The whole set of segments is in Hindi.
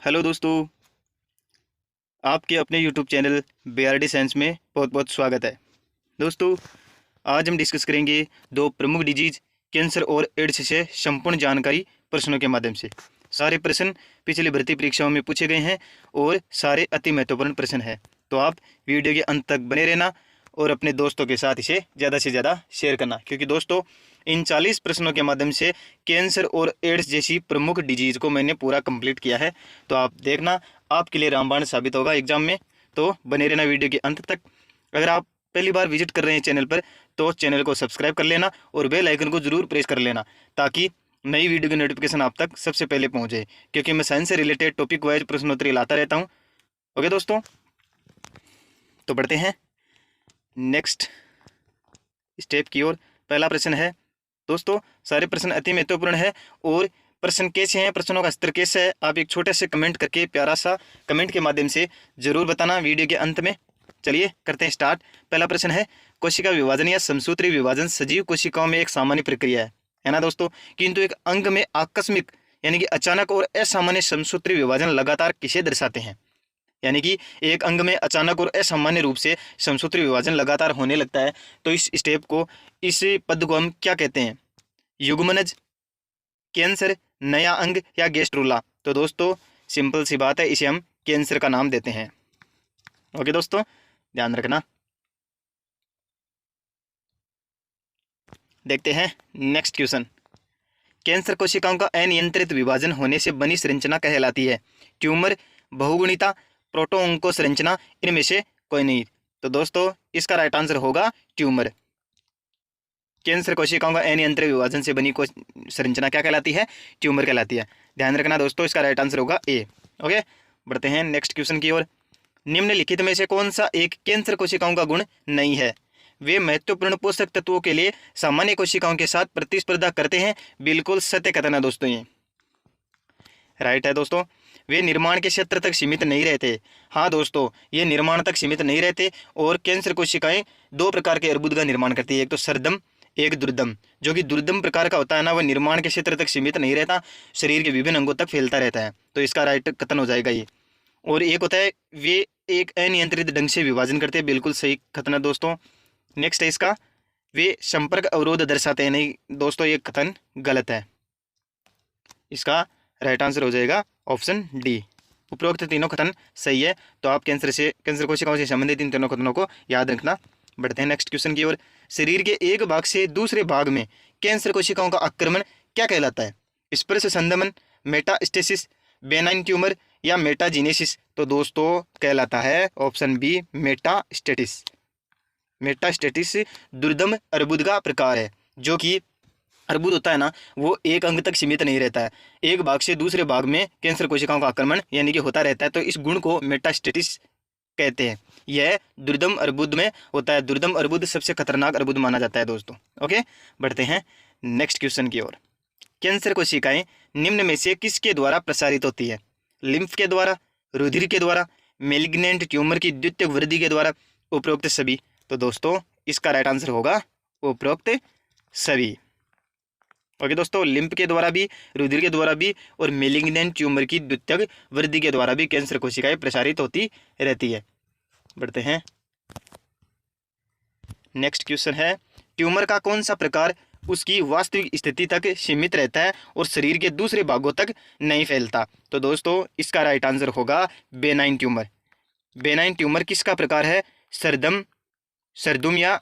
हेलो दोस्तों, आपके अपने यूट्यूब चैनल बीआरडी साइंस में बहुत बहुत स्वागत है। दोस्तों, आज हम डिस्कस करेंगे दो प्रमुख डिजीज कैंसर और एड्स से संपूर्ण जानकारी प्रश्नों के माध्यम से। सारे प्रश्न पिछली भर्ती परीक्षाओं में पूछे गए हैं और सारे अति महत्वपूर्ण प्रश्न हैं, तो आप वीडियो के अंत तक बने रहना और अपने दोस्तों के साथ इसे ज़्यादा से ज़्यादा शेयर करना, क्योंकि दोस्तों इन 40 प्रश्नों के माध्यम से कैंसर और एड्स जैसी प्रमुख डिजीज को मैंने पूरा कंप्लीट किया है। तो आप देखना, आपके लिए रामबाण साबित होगा एग्जाम में, तो बने रहना वीडियो के अंत तक। अगर आप पहली बार विजिट कर रहे हैं चैनल पर, तो चैनल को सब्सक्राइब कर लेना और बेल आइकन को जरूर प्रेस कर लेना, ताकि नई वीडियो की नोटिफिकेशन आप तक सबसे पहले पहुंचे, क्योंकि मैं साइंस से रिलेटेड टॉपिक वाइज प्रश्नोत्तरी लाता रहता हूं। ओके दोस्तों, तो बढ़ते हैं नेक्स्ट स्टेप की ओर। पहला प्रश्न है दोस्तों, सारे प्रश्न अति महत्वपूर्ण है और प्रश्न कैसे हैं, प्रश्नों का स्तर कैसे है, आप एक छोटे से कमेंट करके प्यारा सा कमेंट के माध्यम से जरूर बताना वीडियो के अंत में। चलिए करते हैं स्टार्ट। पहला प्रश्न है, कोशिका विभाजन या समसूत्री विभाजन सजीव कोशिकाओं में एक सामान्य प्रक्रिया है ना दोस्तों, किंतु एक अंग में आकस्मिक यानी कि अचानक और असामान्य समसूत्री विभाजन लगातार किसे दर्शाते हैं। यानी कि एक अंग में अचानक और असामान्य रूप से समसूत्री विभाजन लगातार होने लगता है, तो इस स्टेप को, इस पद को हम क्या कहते हैं? युग्मनज, कैंसर, नया अंग या गेस्ट्रुला। तो दोस्तों सिंपल सी बात है, इसे हम कैंसर का नाम देते हैं। ओके दोस्तों, ध्यान रखना। देखते हैं नेक्स्ट क्वेश्चन। कैंसर कोशिकाओं का अनियंत्रित विभाजन होने से बनी संरचना कहलाती है? ट्यूमर, बहुगुणिता, प्रोटोओंको संरचना, इनमें से कोई नहीं। तो दोस्तों इसका राइट आंसर होगा ट्यूमर। कैंसर कोशिकाओं का अनियंत्रित विभाजन से बनी संरचना क्या कहलाती है? ट्यूमर कहलाती है। ध्यान रखना दोस्तों, इसका राइट आंसर होगा ए। ओके, बढ़ते हैं नेक्स्ट क्वेश्चन की ओर। निम्नलिखित में से कौन सा एक कैंसर कोशिकाओं का गुण नहीं है? वे महत्वपूर्ण पोषक तत्वों के लिए सामान्य कोशिकाओं के साथ प्रतिस्पर्धा करते हैं। बिल्कुल सत्य कथन है दोस्तों, ये राइट है दोस्तों। वे निर्माण के क्षेत्र तक सीमित नहीं रहते। हाँ दोस्तों, ये निर्माण तक सीमित नहीं रहते और कैंसर कोशिकाएं दो प्रकार के अर्बुद का निर्माण करती है, एक तो सरदम, एक दुर्दम। जो कि दुर्दम प्रकार का होता है ना, वह निर्माण के क्षेत्र तक सीमित नहीं रहता, शरीर के विभिन्न अंगों तक फैलता रहता है, तो इसका राइट कथन हो जाएगा ये। और एक होता है वे एक अनियंत्रित ढंग से विभाजन करते हैं, बिल्कुल सही कथन है दोस्तों। नेक्स्ट है इसका, वे संपर्क अवरोध दर्शाते हैं। नहीं दोस्तों, ये कथन गलत है, इसका राइट आंसर हो जाएगा ऑप्शन डी। उपरोक्त तीनों कथन सही है, तो आप कैंसर कोशिकाओं से संबंधित इन तीनों कथनों को याद रखना। बढ़ते हैं नेक्स्ट क्वेश्चन की ओर। शरीर के एक भाग से दूसरे भाग में कैंसर कोशिकाओं का आक्रमण क्या कहलाता है? स्पर्श संदमन, मेटास्टेसिस, बेनाइन ट्यूमर या मेटाजीनेसिस। तो दोस्तों कहलाता है ऑप्शन बी, मेटास्टेटिस। मेटास्टेटिस दुर्दम अर्बुद का प्रकार है। जो कि अर्बुद होता है ना, वो एक अंग तक सीमित नहीं रहता है, एक भाग से दूसरे भाग में कैंसर कोशिकाओं का आक्रमण यानी कि होता रहता है, तो इस गुण को मेटास्टेटिस कहते हैं। यह दुर्दम अर्बुद में होता है। दुर्दम अर्बुद सबसे खतरनाक अर्बुद माना जाता है दोस्तों। ओके, बढ़ते हैं नेक्स्ट क्वेश्चन की ओर। कैंसर कोशिकाएं निम्न में से किसके द्वारा प्रसारित होती है? लिम्फ के द्वारा, रुधिर के द्वारा, मेलिग्नेंट ट्यूमर की द्वितीयक वृद्धि के द्वारा, उपरोक्त सभी। तो दोस्तों इसका राइट आंसर होगा उपरोक्त सभी। ओके दोस्तों, लिम्फ के द्वारा भी, रुधिर के द्वारा भी और मेलिग्नेंट ट्यूमर की द्वितीयक वृद्धि के द्वारा भी कैंसर कोशिकाएं प्रसारित होती रहती है। बढ़ते हैं नेक्स्ट क्वेश्चन है, ट्यूमर का कौन सा प्रकार उसकी वास्तविक स्थिति तक सीमित रहता है और शरीर के दूसरे भागों तक नहीं फैलता? तो दोस्तों इसका राइट आंसर होगा बेनाइन ट्यूमर। बेनाइन ट्यूमर किसका प्रकार है? सरदम, सरदुम या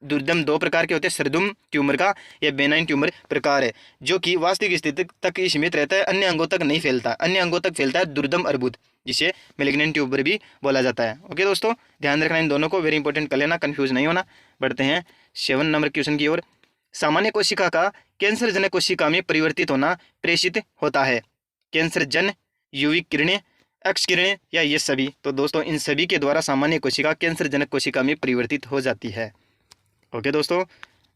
दुर्दम, दो प्रकार के होते हैं। सरदुम ट्यूमर का यह बेनाइन ट्यूमर प्रकार है, जो कि वास्तविक स्थिति तक ही सीमित रहता है, अन्य अंगों तक नहीं फैलता। अन्य अंगों तक फैलता है दुर्दम अर्बुद, जिसे मेलिग्नेंट ट्यूमर भी बोला जाता है। ओके दोस्तों, ध्यान रखना इन दोनों को, वेरी इंपॉर्टेंट कर लेना, कंफ्यूज नहीं होना। बढ़ते हैं 7 नंबर क्वेश्चन की ओर। सामान्य कोशिका का कैंसर जनक कोशिका में परिवर्तित होना प्रेषित होता है? कैंसर जन, यूवी किरणें, एक्स किरणें या ये सभी? तो दोस्तों इन सभी के द्वारा सामान्य कोशिका कैंसर जनक कोशिका में परिवर्तित हो जाती है। ओके दोस्तों,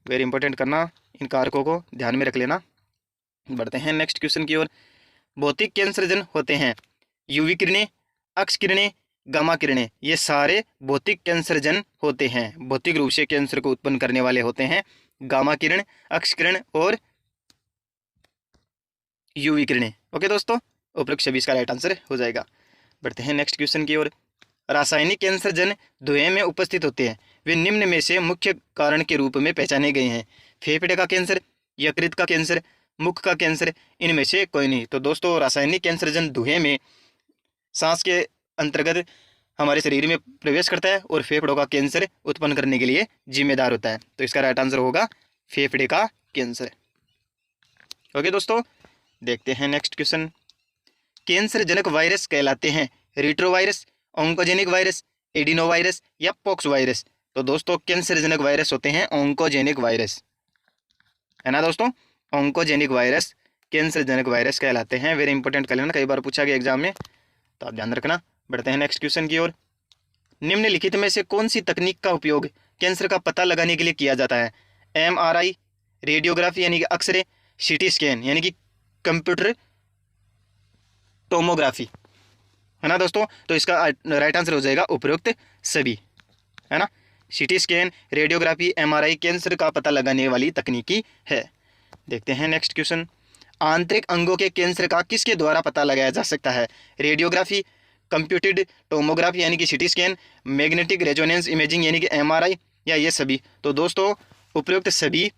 वेरी इंपॉर्टेंट करना, इन कारकों को ध्यान में रख लेना। बढ़ते हैं नेक्स्ट क्वेश्चन की ओर। भौतिक कैंसरजन होते हैं यूवी किरणें, एक्स किरणें, गामा किरणें। ये सारे भौतिक कैंसरजन होते हैं, भौतिक रूप से कैंसर को उत्पन्न करने वाले होते हैं। गामा किरण, एक्स किरण और यूवी किरणें। ओके दोस्तों, उपरोक्त सभी इसका राइट आंसर हो जाएगा। बढ़ते हैं नेक्स्ट क्वेश्चन की ओर। रासायनिक कैंसर जन धुएं में उपस्थित होते हैं, वे निम्न में से मुख्य कारण के रूप में पहचाने गए हैं। फेफड़े का कैंसर, यकृत का कैंसर, मुख का कैंसर, इनमें से कोई नहीं। तो दोस्तों रासायनिक कैंसर जन धुएं में सांस के अंतर्गत हमारे शरीर में प्रवेश करता है और फेफड़ों का कैंसर उत्पन्न करने के लिए जिम्मेदार होता है। तो इसका राइट आंसर होगा फेफड़े का कैंसर। ओके दोस्तों, देखते हैं नेक्स्ट क्वेश्चन। कैंसर जनक वायरस कहलाते हैं रेट्रोवायरस, ऑन्कोजेनिक वायरस, एडिनोवायरस या पॉक्स वायरस। तो दोस्तों कैंसर जनक वायरस होते हैं ऑन्कोजेनिक वायरस, है ना दोस्तों। ऑन्कोजेनिक वायरस कैंसर जनक वायरस कहलाते हैं। वेरी इंपॉर्टेंट कर लेना, कई बार पूछा गया एग्जाम में, तो आप ध्यान रखना। बढ़ते हैं नेक्स्ट क्वेश्चन की ओर। निम्नलिखित में से कौन सी तकनीक का उपयोग कैंसर का पता लगाने के लिए किया जाता है? MRI, रेडियोग्राफी यानी कि एक्सरे, CT स्कैन यानी कि कंप्यूटर टोमोग्राफी, है ना दोस्तों। तो इसका राइट आंसर हो जाएगा उपरोक्त सभी, है ना। CT scan, radiography, MRI cancer का पता लगाने वाली तकनीकी है। देखते हैं नेक्स्ट क्वेश्चन। आंतरिक अंगों के कैंसर का किसके द्वारा पता लगाया जा सकता है? रेडियोग्राफी, कंप्यूटेड टोमोग्राफी यानी कि CT scan, magnetic resonance imaging यानी कि MRI या ये सभी। तो दोस्तों उपयुक्त सभी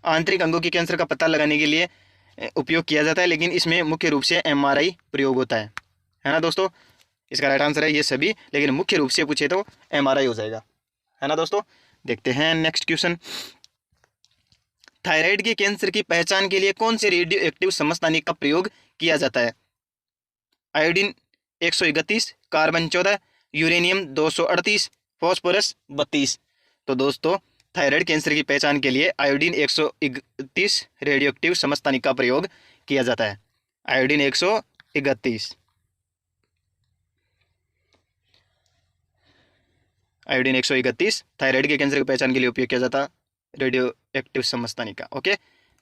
आंतरिक अंगों के कैंसर का पता लगाने के लिए उपयोग किया जाता है, लेकिन इसमें मुख्य रूप से MRI प्रयोग होता है ना दोस्तों। इसका राइट आंसर है ये सभी, लेकिन मुख्य रूप से पूछे तो MRI हो जाएगा, है ना दोस्तों। देखते हैं नेक्स्ट क्वेश्चन। थायराइड के कैंसर की पहचान के लिए कौन से रेडियो एक्टिव समस्थानिक का प्रयोग किया जाता है? Iodine 131, carbon 14, uranium 238, phosphorus 32। तो दोस्तों थायराइड कैंसर की पहचान के लिए आयोडीन 131 रेडियो एक्टिव समस्थानिक का प्रयोग किया जाता है। आयोडीन 131, आयोडीन 131 थायराइड के कैंसर की पहचान के लिए उपयोग किया जाता रेडियो एक्टिव समस्थानिक का। ओके,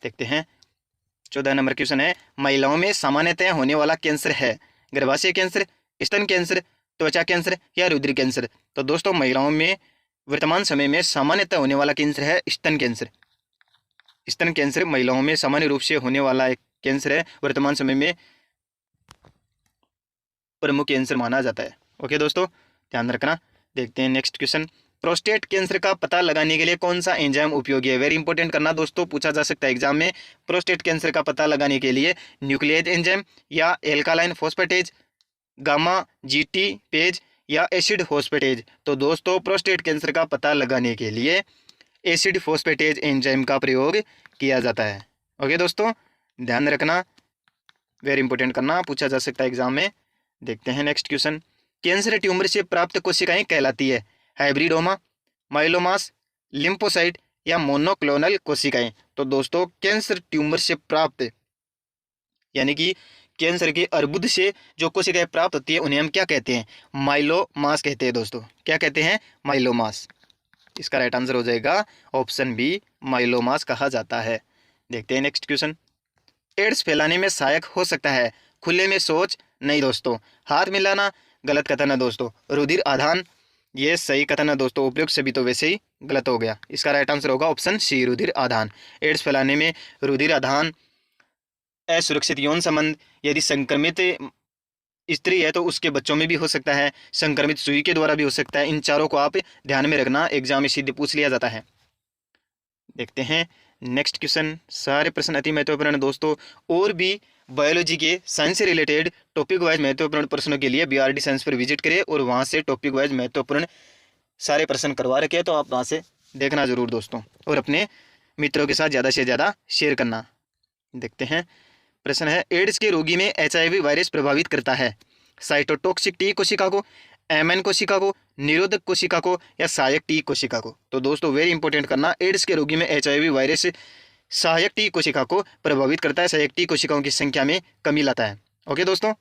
देखते हैं 14 नंबर क्वेश्चन है। महिलाओं में सामान्यतः होने वाला कैंसर है गर्भाशय कैंसर, स्तन कैंसर, त्वचा कैंसर या रुधिर कैंसर। तो दोस्तों महिलाओं में वर्तमान समय में सामान्यतः होने वाला कैंसर है स्तन कैंसर। स्तन कैंसर महिलाओं में सामान्य रूप से होने वाला एक कैंसर है, वर्तमान समय में प्रमुख कैंसर माना जाता है। ओके दोस्तों, ध्यान रखना। देखते हैं नेक्स्ट क्वेश्चन। प्रोस्टेट कैंसर का पता लगाने के लिए कौन सा एंजाइम उपयोगी है? वेरी इंपॉर्टेंट करना दोस्तों, पूछा जा सकता है एग्जाम में। प्रोस्टेट कैंसर का पता लगाने के लिए न्यूक्लियस एंजाइम या एल्कालाइन फोस्फेटेज, गामा GT पेज या एसिड फोस्फेटेज। तो दोस्तों प्रोस्टेट कैंसर का पता लगाने के लिए एसिड फोस्फेटेज एंजाइम का प्रयोग किया जाता है। ओके दोस्तों, ध्यान रखना, वेरी इंपॉर्टेंट करना, पूछा जा सकता है एग्जाम में। देखते हैं नेक्स्ट क्वेश्चन। कैंसर ट्यूमर से प्राप्त कोशिकाएं कहलाती है हाइब्रिडोमा, माइलोमास, लिम्फोसाइट या मोनोक्लोनल कोशिकाएं। तो दोस्तों कैंसर ट्यूमर से प्राप्त यानी कि कैंसर के अर्बुद से जो कोशिकाएं प्राप्त होती है उन्हें हम क्या कहते हैं? माइलोमास कहते हैं दोस्तों। क्या कहते हैं? माइलोमास। इसका राइट आंसर हो जाएगा ऑप्शन बी, माइलोमास कहा जाता है। देखते हैं नेक्स्ट क्वेश्चन। एड्स फैलाने में सहायक हो सकता है खुले में शौच? नहीं दोस्तों। हाथ मिलाना? गलत कथन है दोस्तों। रुधिर आदान? ये सही कथन है दोस्तों। उपयुक्त सभी तो वैसे ही गलत हो गया। इसका राइट आंसर होगा ऑप्शन सी, रुधिर आदान। एड्स फैलाने में रुधिर आदान, असुरक्षित यौन संबंध, यदि संक्रमित स्त्री है तो उसके बच्चों में भी हो सकता है, संक्रमित सुई के द्वारा भी हो सकता है। इन चारों को आप ध्यान में रखना, एग्जाम में सीधे पूछ लिया जाता है। देखते हैं नेक्स्ट क्वेश्चन। सारे प्रश्न अति महत्वपूर्ण दोस्तों। और भी बायोलॉजी के साइंस से रिलेटेड टॉपिक वाइज महत्वपूर्ण प्रश्नों के लिए BRD साइंस पर विजिट करें और वहाँ से टॉपिक वाइज महत्वपूर्ण सारे प्रश्न करवा रखे हैं, तो आप वहाँ से देखना जरूर दोस्तों, और अपने मित्रों के साथ ज़्यादा से ज़्यादा शेयर करना। देखते हैं प्रश्न है, एड्स के रोगी में HIV वायरस प्रभावित करता है साइटोटॉक्सिक T कोशिका को, MN कोशिका को, निरोधक कोशिका को या सहायक T कोशिका को? तो दोस्तों वेरी इंपॉर्टेंट करना, एड्स के रोगी में HIV वायरस सहायक T कोशिका को प्रभावित करता है, सहायक T कोशिकाओं की संख्या में कमी लाता है। ओके दोस्तों,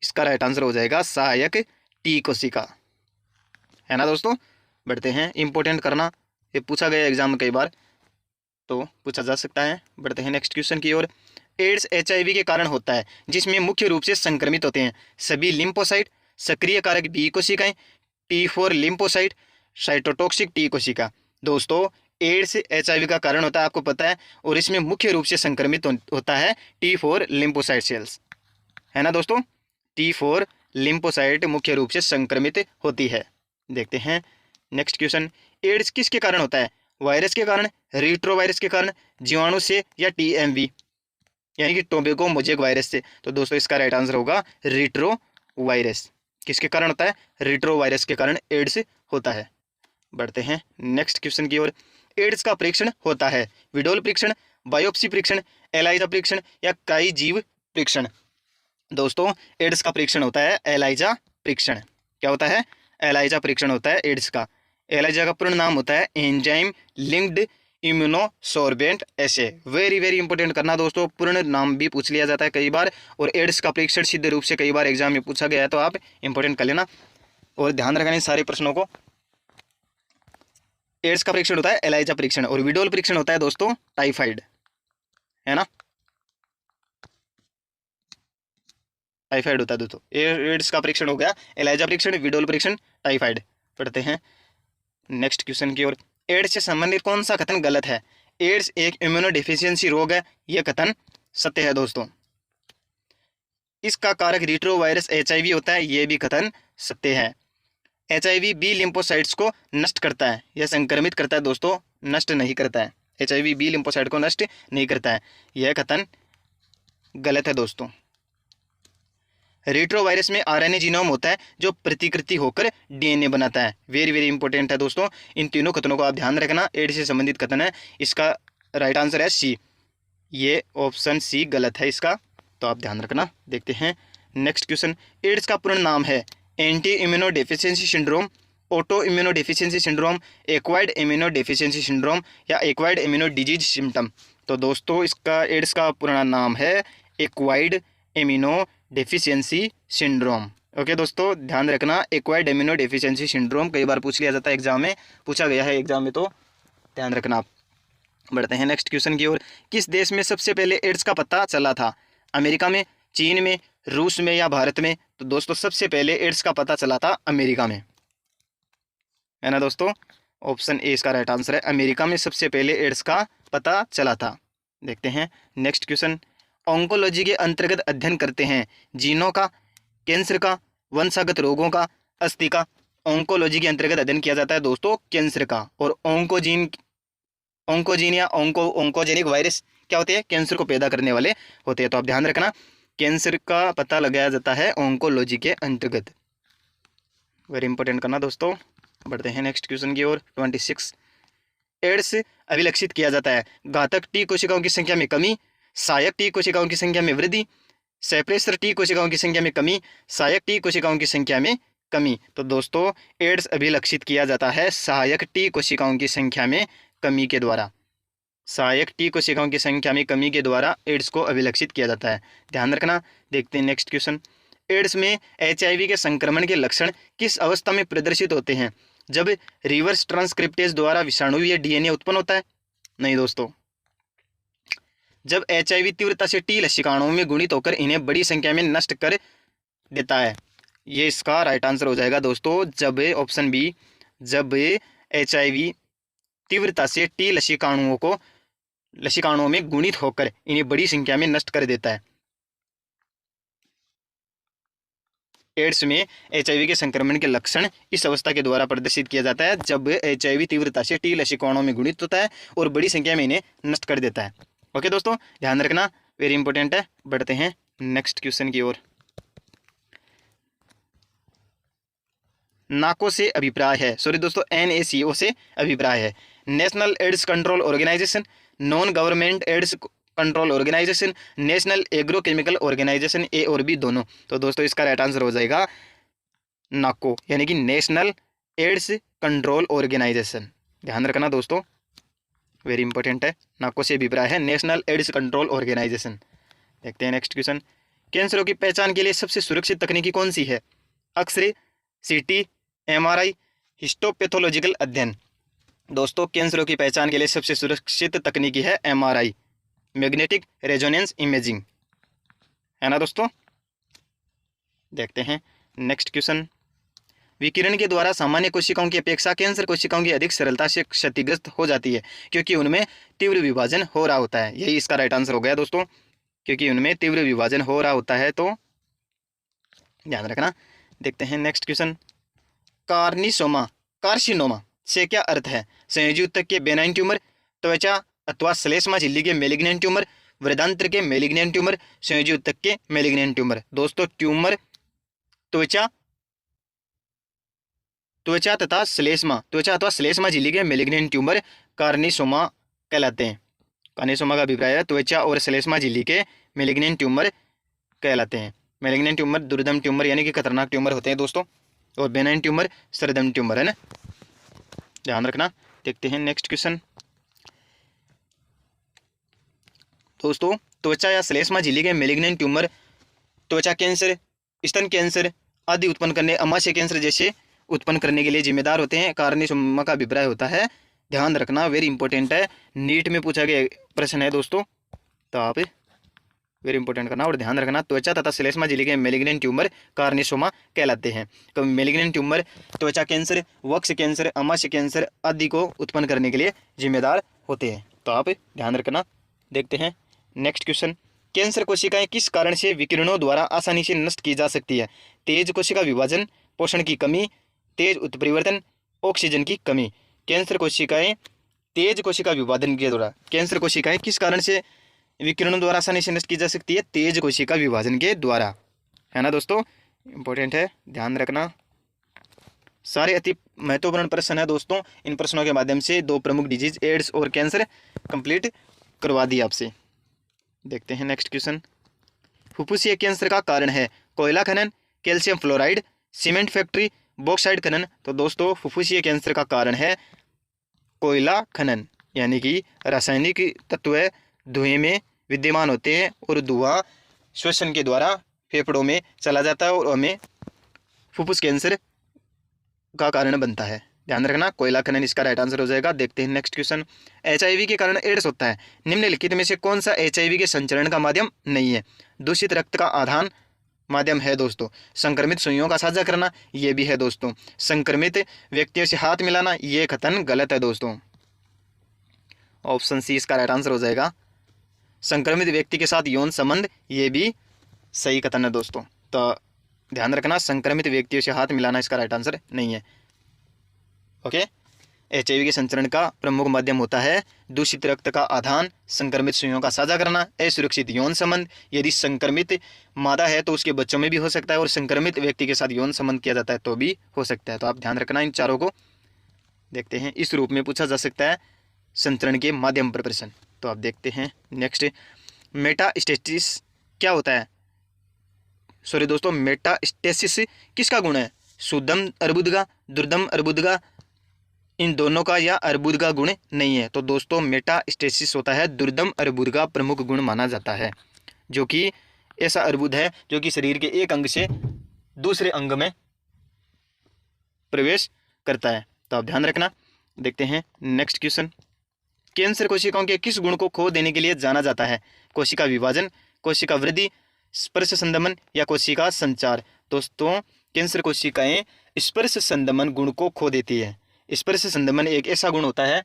इसका राइट आंसर हो जाएगा सहायक T कोशिका, है ना दोस्तों। बढ़ते हैं, इंपॉर्टेंट करना, ये पूछा गया एग्जाम में कई बार, तो पूछा जा सकता है। बढ़ते हैं नेक्स्ट क्वेश्चन की ओर। एड्स HIV के कारण होता है जिसमें मुख्य रूप से संक्रमित होते हैं सभी लिम्फोसाइट, सक्रिय कारक B कोशिकाएं, T4 लिम्फोसाइट, साइटोटॉक्सिक T कोशिका। दोस्तों एड्स HIV का कारण होता है, आपको पता है, और इसमें मुख्य रूप से संक्रमित होता है T4 लिम्फोसाइट सेल्स, है ना दोस्तों। T4 लिम्फोसाइट मुख्य रूप से संक्रमित होती है। देखते हैं नेक्स्ट क्वेश्चन, एड्स किसके कारण होता है? वायरस के कारण, रिट्रोवायरस के कारण, जीवाणु से, या TMV यानी कि टोबैको मोजेक वायरस से? तो दोस्तों इसका राइट आंसर होगा रिट्रो वायरस। किसके कारण होता है? रिट्रो वायरस के कारण एड्स होता है। बढ़ते हैं नेक्स्ट क्वेश्चन की ओर। एड्स का परीक्षण होता है विडोल परीक्षण, बायोप्सी परीक्षण, एलाइजा परीक्षण, या कई जीव परीक्षण? दोस्तों एड्स का परीक्षण होता है एलाइजा परीक्षण। क्या होता है? एलाइजा परीक्षण होता है एड्स का। एलाइजा का पूर्ण नाम होता है एंजाइम लिंक्ड इम्यूनोसोर्बेंट एसे। वेरी वेरी इंपॉर्टेंट करना दोस्तों, पूर्ण नाम भी पूछ लिया जाता है कई बार, और एड्स का परीक्षण सिद्ध रूप से कई बार एग्जाम में पूछा गया है, तो आप इंपॉर्टेंट कर लेना और ध्यान रखना इन सारे प्रश्नों को। एड्स का परीक्षण होता है एलाइजा परीक्षण, और विडोल परीक्षण होता है दोस्तों टाइफाइड, है ना, टाइफाइड होता है दोस्तों। एड्स का परीक्षण हो गया एलाइजा परीक्षण, विडोल परीक्षण, टाइफाइड। पढ़ते हैं नेक्स्ट क्वेश्चन की ओर। एड्स से संबंधित कौन सा कथन गलत है? एड्स एक इम्यूनोडेफिशिएंसी रोग है, यह कथन सत्य है दोस्तों। इसका कारक रिट्रोवायरस HIV होता है, यह भी कथन सत्य है। HIV बी लिम्फोसाइट्स को नष्ट करता है, यह संक्रमित करता है दोस्तों, नष्ट नहीं करता है। HIV बी लिम्फोसाइट को नष्ट नहीं करता है, यह कथन गलत है दोस्तों। रेट्रोवायरस में RNA जीनोम होता है जो प्रतिकृति होकर DNA बनाता है। वेरी वेरी इंपॉर्टेंट है दोस्तों, इन तीनों कथनों को आप ध्यान रखना। एड्स से संबंधित कथन है, इसका राइट आंसर है सी, ये ऑप्शन सी गलत है इसका, तो आप ध्यान रखना। देखते हैं नेक्स्ट क्वेश्चन। एड्स का पूर्ण नाम है anti immunodeficiency syndrome, auto immunodeficiency syndrome, acquired immunodeficiency syndrome, या एक्वायर्ड इम्यूनो डिजीज सिम्टम? तो दोस्तों इसका एड्स का पूरा नाम है acquired immuno deficiency syndrome. Okay दोस्तों ध्यान रखना, एक्वायर्ड इम्यूनो डेफिशिएंसी सिंड्रोम कई बार पूछ लिया जाता है एग्जाम में, पूछा गया है एग्जाम में, तो ध्यान रखना आप। बढ़ते हैं नेक्स्ट क्वेश्चन की ओर। किस देश में सबसे पहले एड्स का पता चला था? अमेरिका में, चीन में, रूस में, या भारत में? तो दोस्तों सबसे पहले एड्स का पता चला था अमेरिका में, है ना दोस्तों। ऑप्शन ए इसका राइट आंसर है, अमेरिका में सबसे पहले एड्स का पता चला था। देखते हैं नेक्स्ट क्वेश्चन। ऑन्कोलॉजी के अंतर्गत अध्ययन करते हैं जीनों का, कैंसर का, वंशागत रोगों का, अस्थि का? ऑन्कोलॉजी के अंतर्गत अध्ययन किया जाता है दोस्तों कैंसर का, और ऑन्कोजीन या ऑन्कोजेनिक वायरस क्या होते हैं? कैंसर को पैदा करने वाले होते हैं, तो आप ध्यान रखना, कैंसर का पता लगाया जाता है ऑन्कोलॉजी के अंतर्गत। वेरी इंपॉर्टेंट करना दोस्तों। बढ़ते हैं नेक्स्ट क्वेश्चन की ओर। 26। एड्स अभिलक्षित किया जाता है घातक टी कोशिकाओं की संख्या में कमी, सहायक टी कोशिकाओं की संख्या में वृद्धि, सेप्रेसर टी कोशिकाओं की संख्या में कमी, सहायक टी कोशिकाओं की संख्या में कमी? तो दोस्तों एड्स अभिलक्षित किया जाता है सहायक टी कोशिकाओं की संख्या में कमी के द्वारा। सहायक टी कोशिकाओं की संख्या में कमी के द्वारा एड्स को अभिलक्षित किया जाता है, ध्यान रखना। देखते हैं नेक्स्ट क्वेश्चन। एड्स में HIV के संक्रमण के लक्षण किस अवस्था में प्रदर्शित होते हैं? जब रिवर्स ट्रांसक्रिप्टेज द्वारा विषाणु या DNA उत्पन्न होता है? नहीं दोस्तों, जब HIV तीव्रता से T लसिकाओं में गुणित होकर इन्हें बड़ी संख्या में नष्ट कर देता है, ये इसका राइट आंसर हो जाएगा दोस्तों। जब, ऑप्शन बी, जब HIV तीव्रता से T लसिकाणुओं में गुणित होकर इन्हें बड़ी संख्या में नष्ट कर देता है। एड्स में HIV के संक्रमण के लक्षण इस अवस्था के द्वारा प्रदर्शित किया जाता है जब HIV तीव्रता से T लसिकाणुओं में गुणित होता है और बड़ी संख्या में इन्हें नष्ट कर देता है। ओके दोस्तों ध्यान रखना, वेरी इंपॉर्टेंट है। बढ़ते हैं नेक्स्ट क्वेश्चन की ओर। नाको से अभिप्राय है, सॉरी दोस्तों NACO से अभिप्राय है। National AIDS control organisation, non government AIDS control organisation, national agrochemical organisation, A और बी दोनों? तो दोस्तों इसका राइट आंसर हो जाएगा नाको, यानी कि नेशनल एड्स कंट्रोल ऑर्गेनाइजेशन। ध्यान रखना दोस्तों, वेरी इंपॉर्टेंट है। नाको से अभिप्राय है नेशनल एड्स कंट्रोल ऑर्गेनाइजेशन। देखते हैं नेक्स्ट क्वेश्चन। कैंसरों की पहचान के लिए सबसे सुरक्षित तकनीकी कौन सी है? एक्सरे, CT, MRI, हिस्टोपैथोलॉजिकल अध्ययन? दोस्तों कैंसरों की पहचान के लिए सबसे सुरक्षित तकनीकी है MRI, मैग्नेटिक रेजोनेंस इमेजिंग, है ना दोस्तों। देखते हैं नेक्स्ट क्वेश्चन। विकिरण के द्वारा सामान्य कोशिकाओं की अपेक्षा कैंसर कोशिकाओं की अधिक सरलता से क्षतिग्रस्त हो जाती है, क्योंकि उनमें तीव्र विभाजन हो रहा होता है। यही इसका राइट आंसर हो गया दोस्तों, क्योंकि उनमें तीव्र विभाजन हो रहा होता है, तो ध्यान रखना। देखते हैं नेक्स्ट क्वेश्चन। कार्सिनोमा से क्या अर्थ है? संयोजी ऊतक के बेनाइन ट्यूमर, त्वचा अथवा श्लेष्मा झिल्ली के मेलिग्नेंट ट्यूमर, वृद्धांत्र के मेलिग्नेंट ट्यूमर, संयोजी ऊतक के मेलिग्नेंट ट्यूमर। दोस्तों ट्यूमर त्वचा अथवा श्लेष्मा झिल्ली के मेलिग्नेंट ट्यूमर कार्निसोमा कहलाते हैं। कार्निसोमा का अभिप्राय है त्वचा और श्लेष्मा झिल्ली के मेलिग्नेंट ट्यूमर कहलाते हैं। मेलिग्नेंट ट्यूमर दुर्दम ट्यूमर यानी कि खतरनाक ट्यूमर होते हैं दोस्तों, और बेनाइन ट्यूमर सरदम ट्यूमर है ना, ध्यान रखना। देखते हैं नेक्स्ट क्वेश्चन। दोस्तों त्वचा या श्लेष्मा झिल्ली के मेलिग्नेंट ट्यूमर त्वचा कैंसर, स्तन कैंसर आदि उत्पन्न करने, आमाशय कैंसर जैसे उत्पन्न करने के लिए जिम्मेदार होते हैं। कार्निसोमा का अभिप्राय होता है, ध्यान रखना, वेरी इंपॉर्टेंट है, नीट में पूछा गया प्रश्न है दोस्तों, तो आप वेरी इंपॉर्टेंट करना और ध्यान रखना। त्वचा तथा श्लेष्मा झिल्ली के मेलिग्नेंट ट्यूमर कार्निसोमा कहलाते हैं। तो मेलिग्नेंट ट्यूमर त्वचा कैंसर, वक्ष कैंसर, आमाशय कैंसर आदि को उत्पन्न करने के लिए जिम्मेदार होते हैं, तो आप ध्यान रखना। देखते हैं नेक्स्ट क्वेश्चन। कैंसर कोशिकाएं किस कारण से विकिरणों द्वारा आसानी से नष्ट की जा सकती है? तेज कोशिका विभाजन, पोषण की कमी, तेज उत्परिवर्तन, ऑक्सीजन की कमी। कैंसर कोशिकाएं तेज कोशिका विभाजन के द्वारा, कैंसर कोशिकाएं किस कारण से विकिरणों द्वारा आसानी से नष्ट की जा सकती है? तेज कोशिका विभाजन के द्वारा, है ना दोस्तों, इंपॉर्टेंट है, ध्यान रखना। सारे अति महत्वपूर्ण प्रश्न है दोस्तों, इन प्रश्नों के माध्यम से 2 प्रमुख डिजीज एड्स और कैंसर कंप्लीट करवा दी आपसे। देखते हैं नेक्स्ट क्वेश्चन। फुफ्फुसीय कैंसर का कारण है कोयला खनन, calcium fluoride, cement factory, bauxite खनन। तो दोस्तों फुफ्फुसीय कैंसर का कारण है कोयला खनन, यानी कि रासायनिक तत्व धुएं में विद्यमान होते हैं और धुआं श्वसन के द्वारा फेफड़ों में चला जाता है और हमें फुफ्फुस कैंसर का कारण बनता है। ध्यान रखना, कोयला खनन इसका राइट आंसर हो जाएगा। देखते हैं नेक्स्ट क्वेश्चन। HIV के कारण एड्स होता है, निम्नलिखित में से कौन सा HIV के संचरण का माध्यम नहीं है? दूषित रक्त का आधान माध्यम है दोस्तों। संक्रमित सुइयों का साझा करना, ये भी है दोस्तों। संक्रमित व्यक्तियों से हाथ मिलाना, ये कथन गलत है दोस्तों। ऑप्शन सी इसका राइट आंसर हो जाएगा। संक्रमित व्यक्ति के साथ यौन संबंध, ये भी सही कथन है दोस्तों। तो ध्यान रखना, संक्रमित व्यक्तियों से हाथ मिलाना इसका राइट आंसर नहीं है। ओके, HIV के संचरण का प्रमुख माध्यम होता है दूषित रक्त का आधान, संक्रमित सुइयों का साझा करना, असुरक्षित यौन संबंध। यदि संक्रमित मादा है तो उसके बच्चों में भी हो सकता है, और संक्रमित व्यक्ति के साथ यौन संबंध किया जाता है तो भी हो सकता है। तो आप ध्यान रखना इन चारों को। देखते हैं, इस रूप में पूछा जा सकता है संचरण के माध्यम पर प्रश्न। तो आप देखते हैं नेक्स्ट, मेटास्टेसिस क्या होता है? सॉरी दोस्तों, मेटास्टेसिस किसका गुण है? शुद्धम अर्बुद का, दुर्दम अर्बुद का, इन दोनों का, या अर्बुद का गुण नहीं है? तो दोस्तों मेटास्टेसिस होता है दुर्दम अर्बुद का प्रमुख गुण माना जाता है, जो कि ऐसा अर्बुद है जो कि शरीर के एक अंग से दूसरे अंग में प्रवेश करता है। तो आप ध्यान रखना। देखते हैं नेक्स्ट क्वेश्चन। कैंसर कोशिकाओं के किस गुण को खो देने के लिए जाना जाता है? कोशिका विभाजन, कोशिका वृद्धि, स्पर्श संदमन या कोशिका संचार। दोस्तों कैंसर कोशिकाएं स्पर्श संदमन गुण को खो देती है। स्पर्श संदमन एक ऐसा गुण होता है,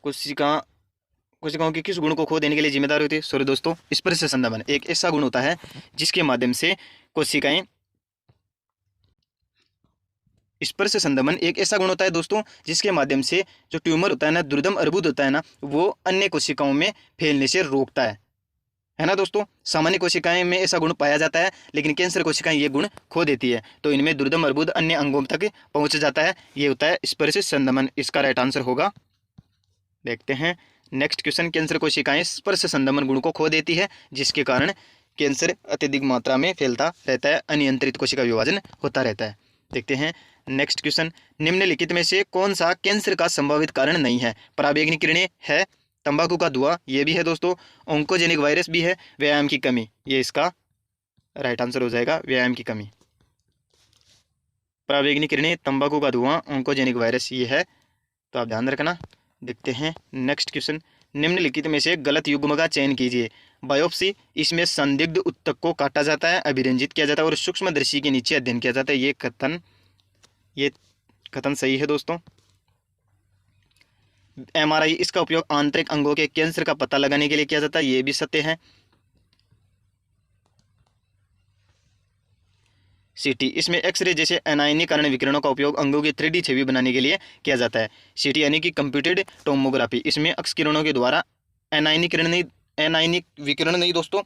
कोशिकाओं के किस गुण को खो देने के लिए जिम्मेदार होती है? सॉरी दोस्तों, स्पर्श संदमन एक ऐसा गुण होता है जिसके माध्यम से कोशिकाएं, स्पर्श संदमन एक ऐसा गुण होता है दोस्तों जिसके माध्यम से जो ट्यूमर होता है ना, दुर्दम अर्बुद होता है ना, वो अन्य कोशिकाओं में फैलने से रोकता है ना दोस्तों। सामान्य कोशिकाएं में ऐसा गुण पाया जाता है, लेकिन कैंसर कोशिकाएं ये गुण खो देती है, तो इनमें दुर्दम अर्बुद अन्य अंगों तक पहुंच जाता है। ये होता है स्पर्श संदमन, इसका राइट आंसर होगा। देखते हैं नेक्स्ट क्वेश्चन। कैंसर कोशिकाएं स्पर्श संदमन गुण को खो देती है, जिसके कारण कैंसर अत्यधिक मात्रा में फैलता रहता है, अनियंत्रित कोशिका विभाजन होता रहता है। देखते हैं नेक्स्ट क्वेश्चन। निम्नलिखित में से कौन सा कैंसर का संभावित कारण नहीं है? पराबैंगनी किरणें है, तंबाकू का धुआं ये भी है दोस्तों, ओंकोजेनिक वायरस भी है, व्यायाम की कमी, ये इसका राइट आंसर हो जाएगा, व्यायाम की कमी। पराबैंगनी किरणें, तंबाकू का धुआं, ओंकोजेनिक वायरस ये है, तो आप ध्यान रखना। देखते हैं नेक्स्ट क्वेश्चन। निम्नलिखित में से गलत युग्म का चयन कीजिए। बायोप्सी, इसमें संदिग्ध ऊतक को काटा जाता है, अभिरंजित किया जाता है और सूक्ष्मदर्शी के नीचे अध्ययन किया जाता है। ये कथन सही है दोस्तों। एमआरआई, इसका उपयोग आंतरिक अंगों के कैंसर का पता लगाने के लिए किया जाता है, ये भी सत्य है। सीटी, इसमें एक्सरे जैसे अनायनीकरण विकिरणों का उपयोग अंगों की 3D छवि बनाने के लिए किया जाता है। सीटी यानी कि कंप्यूटेड टोमोग्राफी, इसमें एक्स किरणों के द्वारा अनायनिक विकिरण नहीं दोस्तों,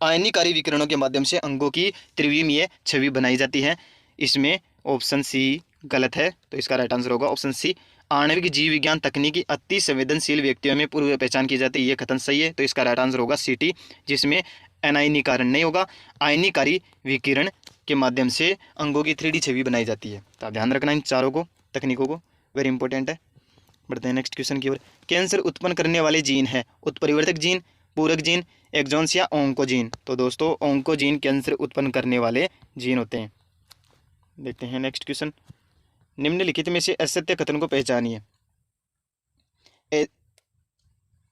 आयनीकारी विकिरणों के माध्यम से अंगों की त्रिविमीय छवि बनाई जाती है। इसमें ऑप्शन सी गलत है, तो इसका राइट आंसर होगा ऑप्शन सी। आणविक जीव विज्ञान तकनीकी अति संवेदनशील व्यक्तियों में पूर्व पहचान की जाती है, ये कथन सही है, तो इसका राइट आंसर होगा सीटी, जिसमें अनायनीकरण नहीं होगा, आयनीकारी विकिरण के माध्यम से अंगों की 3D छवि बनाई जाती है। तो आप ध्यान रखना इन चारों को, तकनीकों को, वेरी इंपॉर्टेंट है। बढ़ते हैं नेक्स्ट क्वेश्चन की ओर। कैंसर उत्पन्न करने वाले जीन है उत्परिवर्तक जीन, पूरक जीन, एक्सॉन्स या ओंकोजीन। तो दोस्तों ओंकोजीन कैंसर उत्पन्न करने वाले जीन होते हैं। देखते हैं नेक्स्ट क्वेश्चन। निम्नलिखित में से असत्य कथन को पहचानिए।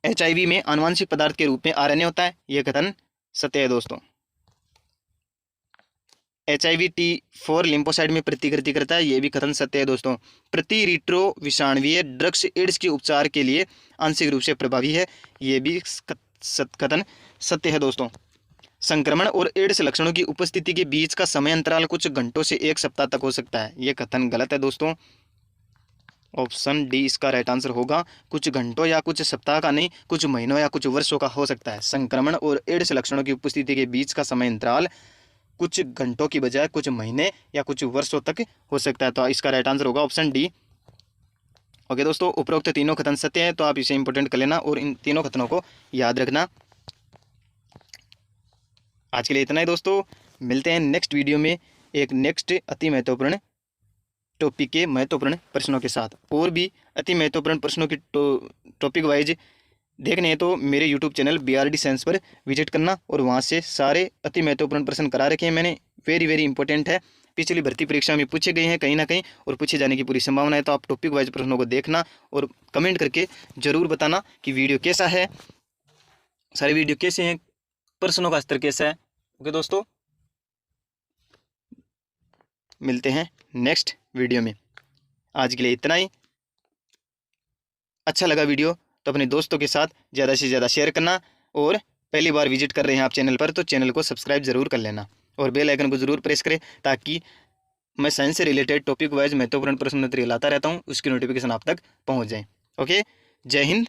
HIV में आनुवंशिक पदार्थ के रूप में RNA होता है, यह कथन सत्य है दोस्तों। HIV T4 लिम्फोसाइट में प्रतिकृति करता है, यह भी कथन सत्य है दोस्तों। प्रति रिट्रो विषाणुवीय ड्रग्स एड्स के उपचार के लिए आंशिक रूप से प्रभावी है, यह भी कथन सत्य है दोस्तों। संक्रमण और एड्स लक्षणों की उपस्थिति के बीच का समय अंतराल कुछ घंटों से 1 सप्ताह तक हो सकता है, यह कथन गलत है दोस्तों। ऑप्शन डी इसका राइट आंसर होगा। कुछ घंटों या कुछ सप्ताह का नहीं, कुछ महीनों या कुछ वर्षों का हो सकता है। संक्रमण और एड्स लक्षणों की उपस्थिति के बीच का समय अंतराल कुछ घंटों की बजाय कुछ महीने या कुछ वर्षों तक हो सकता है, तो इसका राइट आंसर होगा ऑप्शन डी। ओके दोस्तों, उपरोक्त तीनों कथन सत्य हैं, तो आप इसे इंपॉर्टेंट कर लेना और इन तीनों कथनों को याद रखना। आज के लिए इतना ही दोस्तों, मिलते हैं नेक्स्ट वीडियो में एक नेक्स्ट अति महत्वपूर्ण टॉपिक के महत्वपूर्ण प्रश्नों के साथ। और भी अति महत्वपूर्ण प्रश्नों की टॉपिक वाइज देखने हैं तो मेरे यूट्यूब चैनल BRD साइंस पर विजिट करना, और वहाँ से सारे अति महत्वपूर्ण प्रश्न करा रखे हैं मैंने, वेरी इंपॉर्टेंट है। पिछली भर्ती परीक्षा में पूछे गए हैं कहीं ना कहीं, और पूछे जाने की पूरी संभावना है। तो आप टॉपिक वाइज प्रश्नों को देखना और कमेंट करके जरूर बताना कि वीडियो कैसा है, सारे वीडियो कैसे हैं, प्रश्नों का स्तर कैसा है। ओके दोस्तों, मिलते हैं नेक्स्ट वीडियो में। आज के लिए इतना ही। अच्छा लगा वीडियो तो अपने दोस्तों के साथ ज़्यादा से ज़्यादा शेयर करना, और पहली बार विजिट कर रहे हैं आप चैनल पर तो चैनल को सब्सक्राइब जरूर कर लेना, और बेल आइकन को जरूर प्रेस करें, ताकि मैं साइंस से रिलेटेड टॉपिक वाइज महत्वपूर्ण प्रश्न लाता रहता हूँ, उसकी नोटिफिकेशन आप तक पहुँच जाए। ओके, जय हिंद,